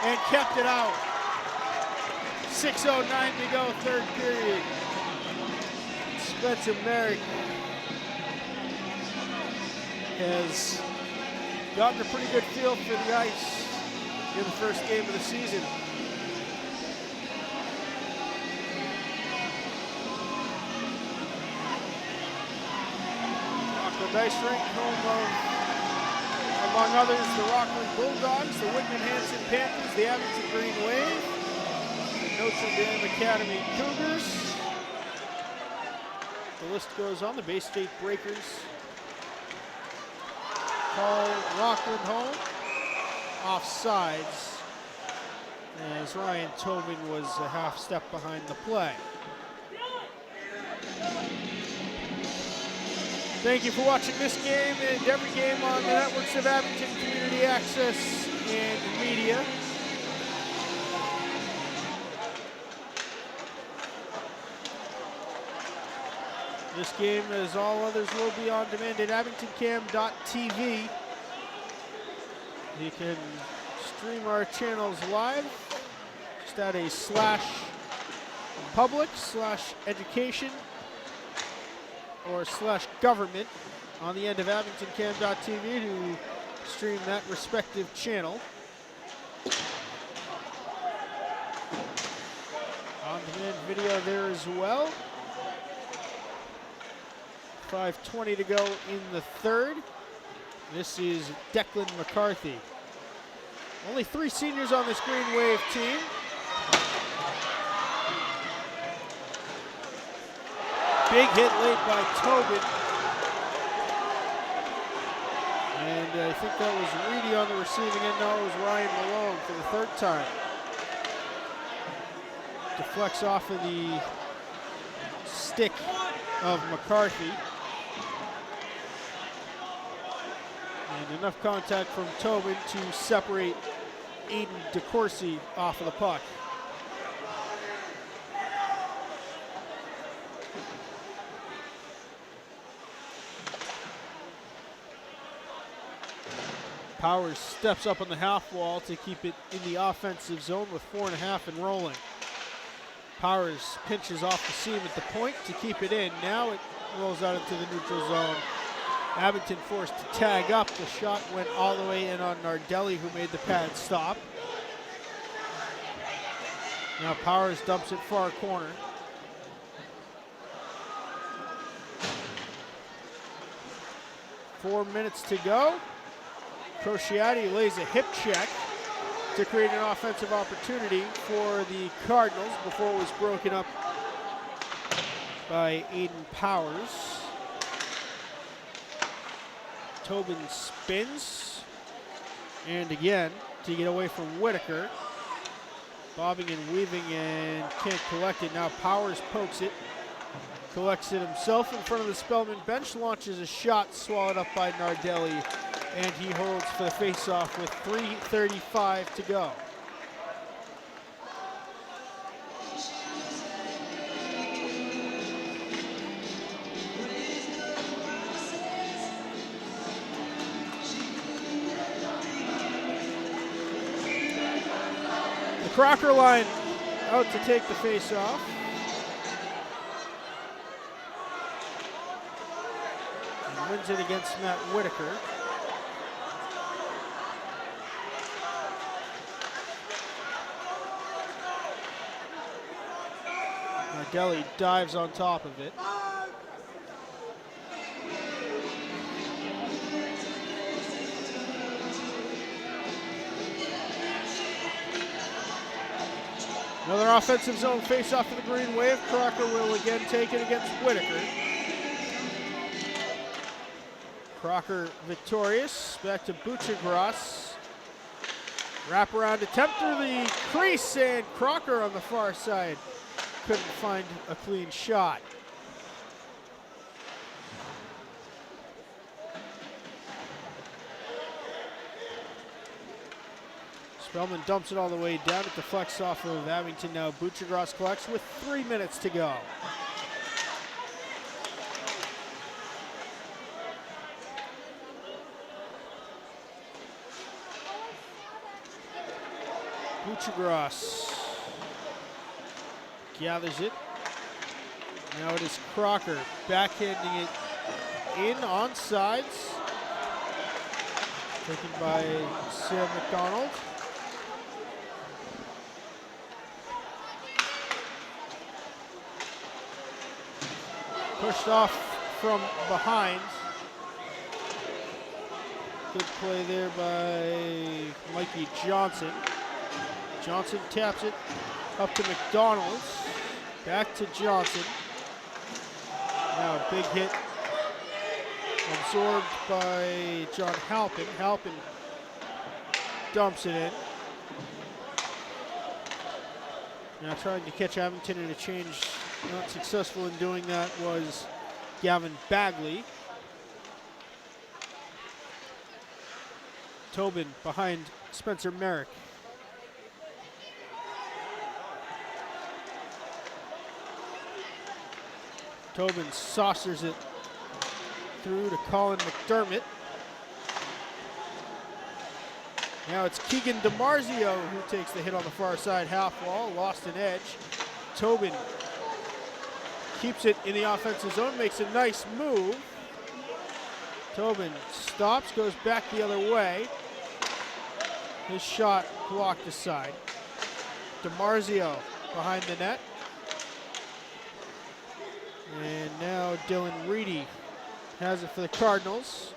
and kept it out. 6:09 to go, third period. Spencer Merrick has gotten a pretty good feel for the ice in the first game of the season. Rockland Ice Rink, home of, among others, the Rockland Bulldogs, the Whitman-Hanson Panthers, the Abington Green Wave, the Notre Dame Academy Cougars. The list goes on. The Bay State Breakers call Rockland home. Offsides, as Ryan Tobin was a half step behind the play. Thank you for watching this game and every game on the networks of Abington Community Access and Media. This game, as all others, will be on demand at abingtoncam.tv. You can stream our channels live just at a /public/education or /government on the end of abingtoncam.tv to stream that respective channel. On-demand video there as well. 5:20 to go in the third. This is Declan McCarthy. Only 3 seniors on this Green Wave team. Big hit late by Tobin. And I think that was Reedy on the receiving end. No, it was Ryan Malone for the third time. Deflects off of the stick of McCarthy. And enough contact from Tobin to separate Aiden DeCourcy off of the puck. Powers steps up on the half wall to keep it in the offensive zone with 4.5 and rolling. Powers pinches off the seam at the point to keep it in. Now it rolls out into the neutral zone. Abington forced to tag up. The shot went all the way in on Nardelli, who made the pad stop. Now Powers dumps it far corner. Four minutes to go. Crociati lays a hip check to create an offensive opportunity for the Cardinals before it was broken up by Aiden Powers. Tobin spins, and again to get away from Whitaker. Bobbing and weaving and can't collect it. Now Powers pokes it, collects it himself in front of the Spellman bench, launches a shot, swallowed up by Nardelli, and he holds for the faceoff with 3:35 to go. Crocker line out to take the face-off. And wins it against Matt Whitaker. Nardelli dives on top of it. Another offensive zone face-off for the Green Wave. Crocker will again take it against Whitaker. Crocker victorious. Back to Buchagras. Wraparound attempt through the crease, and Crocker on the far side couldn't find a clean shot. Spellman dumps it all the way down. It deflects off of Abington now. Butchergross collects with 3 minutes to go. Butchergross gathers it. Now it is Crocker backhanding it in on sides. Taken by Sam McDonald. Pushed off from behind. Good play there by Mikey Johnson. Johnson taps it up to McDonald. Back to Johnson. Now a big hit absorbed by John Halpin. Halpin dumps it in. Now trying to catch Abington in a change. Not successful in doing that was Gavin Bagley. Tobin behind Spencer Merrick. Tobin saucers it through to Colin McDermott. Now it's Keegan DiMarzio who takes the hit on the far side half wall, lost an edge. Tobin keeps it in the offensive zone, makes a nice move. Tobin stops, goes back the other way. His shot blocked aside. DiMarzio behind the net. And now Dylan Reedy has it for the Cardinals.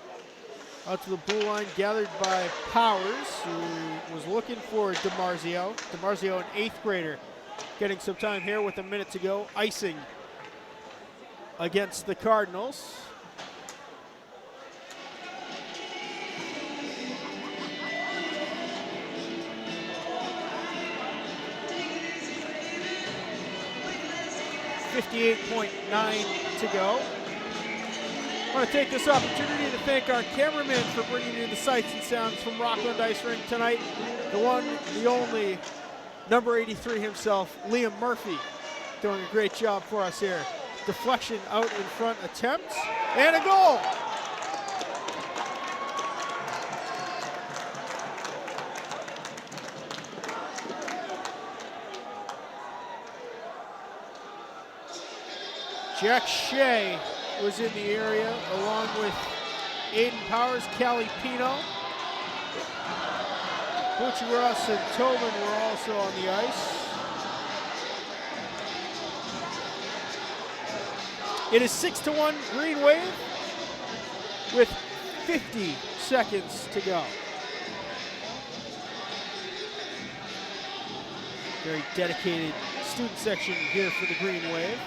Out to the blue line, gathered by Powers, who was looking for DiMarzio. DiMarzio, an 8th grader, getting some time here with a minute to go. Icing against the Cardinals. .9 to go. I want to take this opportunity to thank our cameraman for bringing you the sights and sounds from Rockland Ice Rink tonight. The one, the only, number 83 himself, Liam Murphy, doing a great job for us here. Deflection out in front attempt, and a goal! Jack Shea was in the area along with Aiden Powers, Callie Pino. Butchergross and Tobin were also on the ice. It is 6-1 Green Wave with 50 seconds to go. Very dedicated student section here for the Green Wave.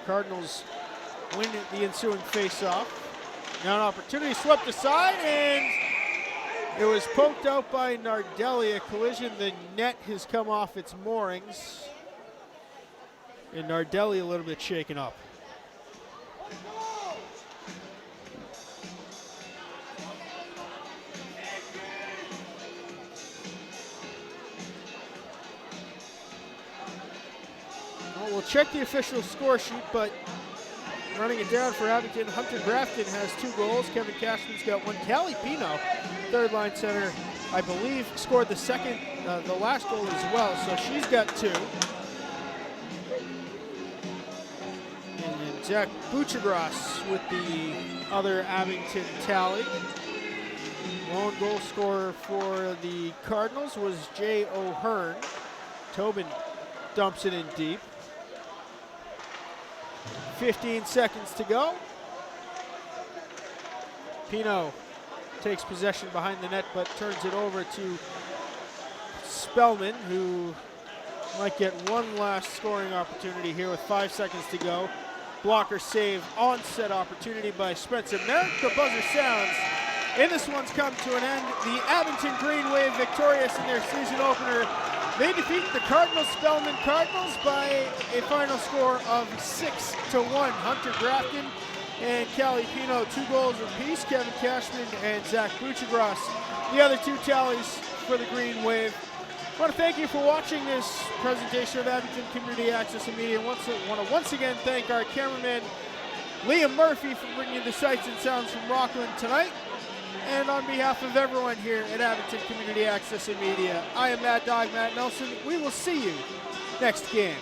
Cardinals win the ensuing face-off. Now an opportunity swept aside, and it was poked out by Nardelli. A collision, the net has come off its moorings. And Nardelli a little bit shaken up. We'll check the official score sheet, but running it down for Abington, Hunter Grafton has 2 goals. Kevin Cashman's got 1. Callie Pino, third line center, I believe scored the last goal as well, so she's got 2. And then Zach Butchergross with the other Abington tally. Lone goal scorer for the Cardinals was Jay O'Hearn. Tobin dumps it in deep. 15 seconds to go. Pino takes possession behind the net, but turns it over to Spellman, who might get one last scoring opportunity here with 5 seconds to go. Blocker save, onset opportunity by Spencer Merrick. The buzzer sounds, and this one's come to an end. The Abington Green Wave victorious in their season opener. They defeat the Cardinal Spellman Cardinals by a final score of 6-1. Hunter Grafton and Callie Pino 2 goals apiece. Kevin Cashman and Zach Buchagras, the other 2 tallies for the Green Wave. I want to thank you for watching this presentation of Abington Community Access and Media. I want to once again thank our cameraman, Liam Murphy, for bringing you the sights and sounds from Rockland tonight. And on behalf of everyone here at Abington Community Access and Media, I am Mad Dog Matt Nelson. We will see you next game.